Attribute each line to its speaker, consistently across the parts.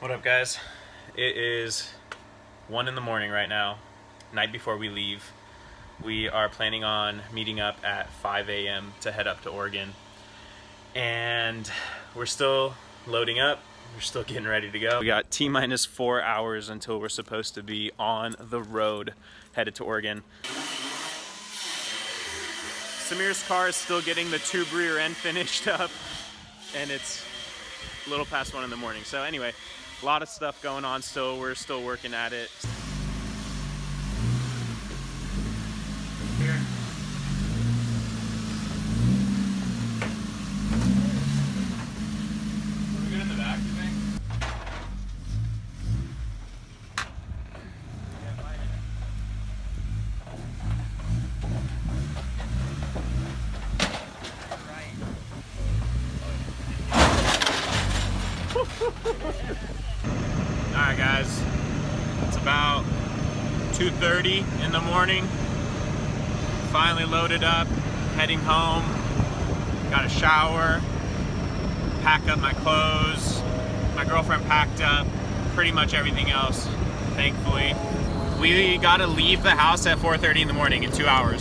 Speaker 1: What up, guys? It is 1 in the morning right now, night before we leave. We are planning on meeting up at 5 a.m. to head up to Oregon. And we're still loading up. We're still getting ready to go. We got T-minus 4 hours until we're supposed to be on the road headed to Oregon. Samir's car is still getting the tube rear end finished up, and it's a little past 1 in the morning. So anyway, a lot of stuff going on still. We're still working at it. Here. Are we good in the back, you think? Alright guys, it's about 2:30 in the morning. Finally loaded up, heading home. Got a shower, pack up my clothes. My girlfriend packed up pretty much everything else, thankfully. We gotta leave the house at 4:30 in the morning in 2 hours.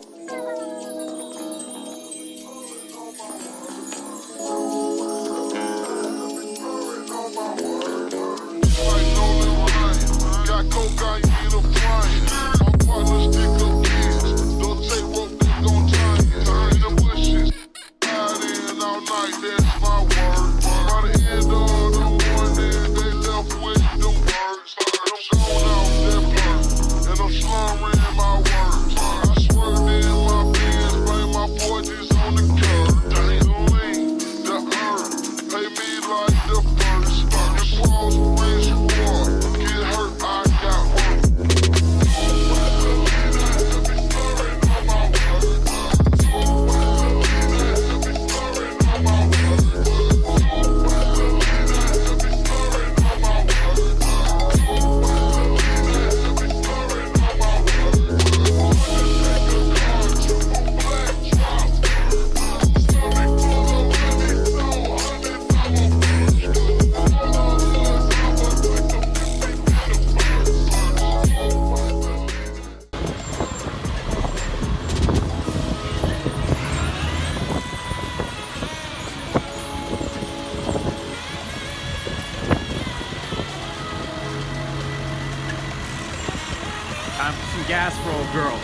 Speaker 1: Time for some gas for old girl.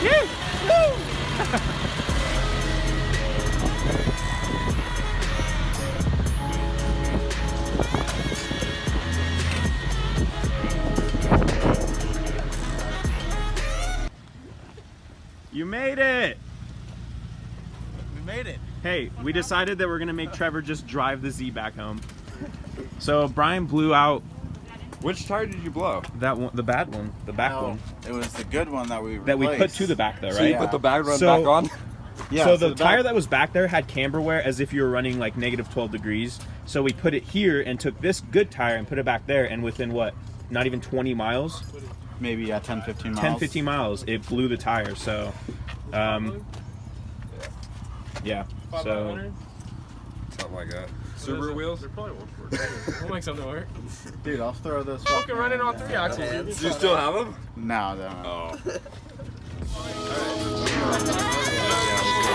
Speaker 1: Woo! Woo! You made it!
Speaker 2: We made it.
Speaker 1: Hey, we decided that we're gonna make Trevor just drive the Z back home. So Brian blew out.
Speaker 2: Which tire did you blow?
Speaker 1: That one, the bad one, the back one.
Speaker 3: It was the good one that we replaced.
Speaker 1: That we put to the back though, right?
Speaker 2: So you put the bad one back on?
Speaker 1: Yeah. So the tire that was back there had camber wear as if you were running like -12 degrees. So we put it here and took this good tire and put it back there, and within what, not even 20 miles?
Speaker 3: Maybe 10, 15 miles.
Speaker 1: 10, 15 miles, it blew the tire. So, yeah. So.
Speaker 2: Something like that. Subaru wheels?
Speaker 4: They're probably won't work. We'll make something work.
Speaker 3: Dude, I'll throw this.
Speaker 4: Fucking running on 3 axles.
Speaker 2: Do you still have them?
Speaker 3: No, no.
Speaker 2: Oh.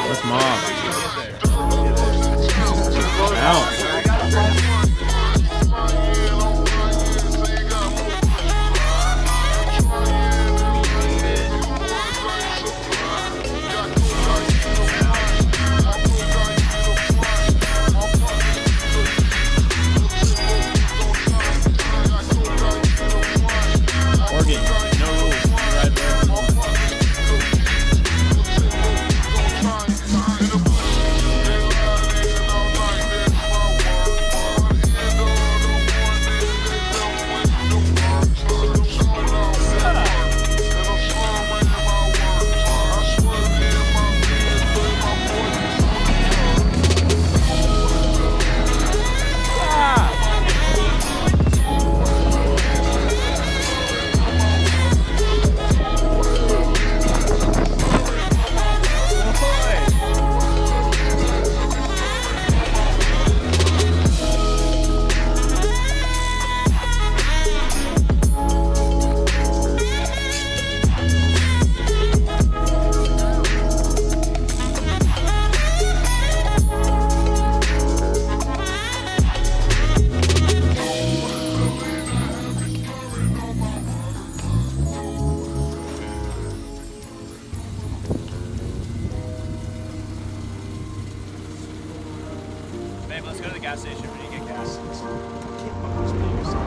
Speaker 1: Where's Mom? Out. Oregon, no rules. Right there.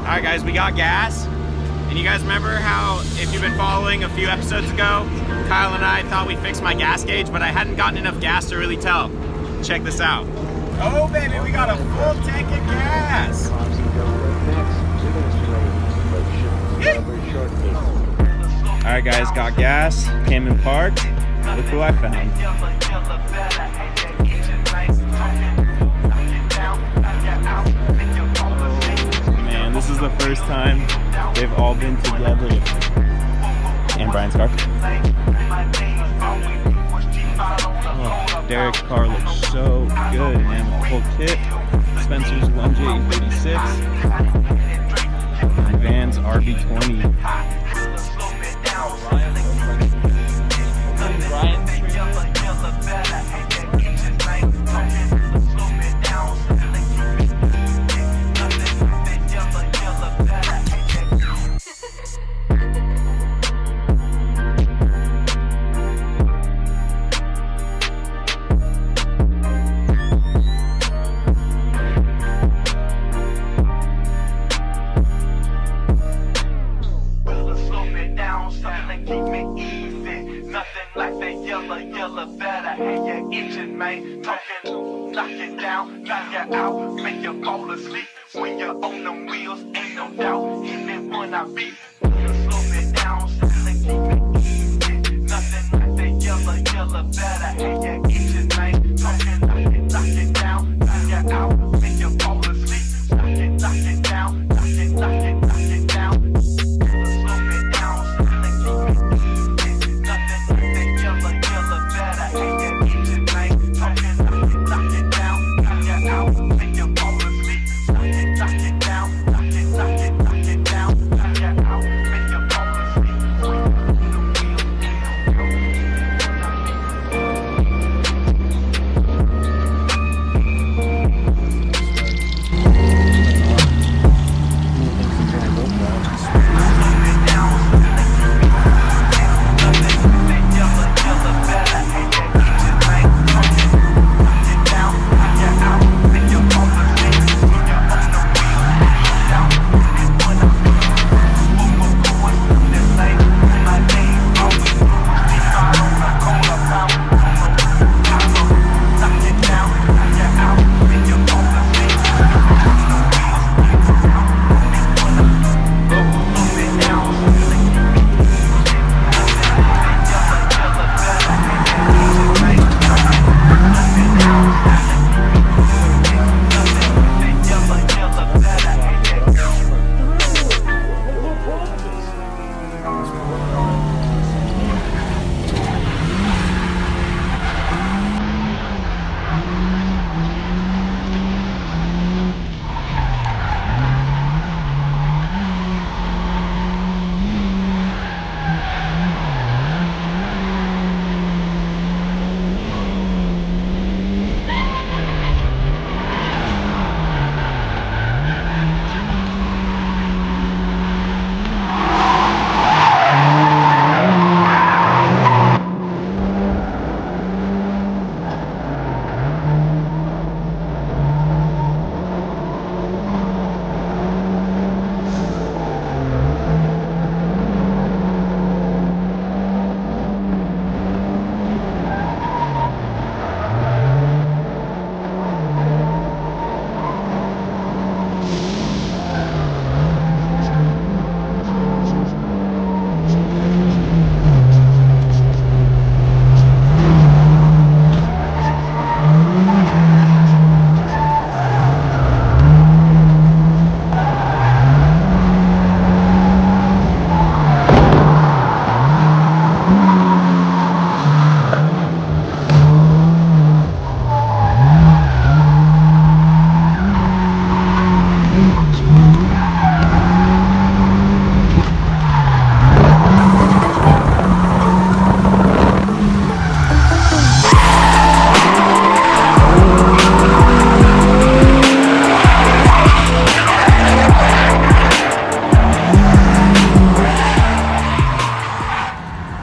Speaker 1: Alright guys, we got gas. And you guys remember how, if you've been following a few episodes ago, Kyle and I thought we fixed my gas gauge, but I hadn't gotten enough gas to really tell. Check this out. Oh baby, we got a full tank of gas! Alright guys, got gas, came and parked. Look who I found. Man, this is the first time they've all been together. And Brian's car. Oh, Derek's car looks so good, man. The whole kit. Spencer's 1J36. And Van's RB20.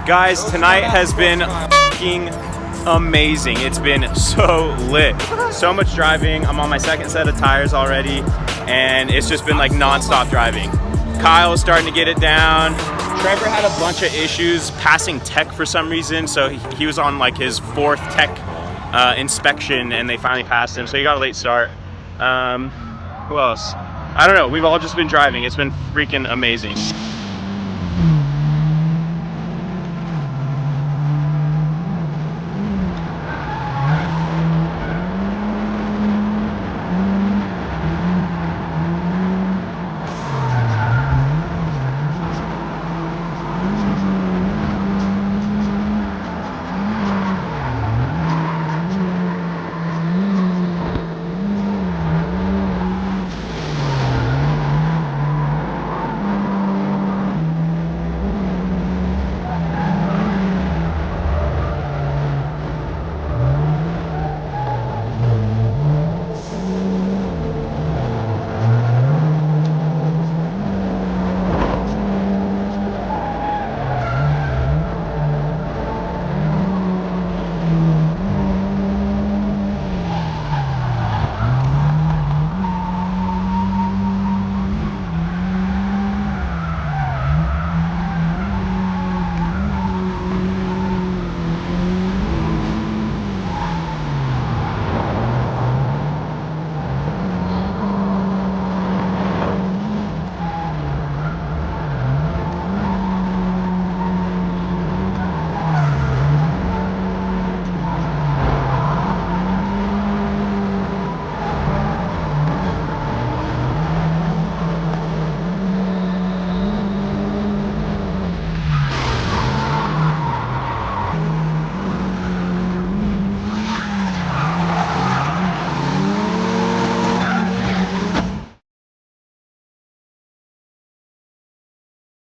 Speaker 1: Guys, tonight has been fucking amazing. It's been so lit. So much driving. I'm on my second set of tires already. and it's just been like non-stop driving. Kyle's starting to get it down. Trevor had a bunch of issues passing tech for some reason, so he was on like his 4th tech inspection, and they finally passed him, so he got a late start. Who else? I don't know, we've all just been driving. It's been freaking amazing.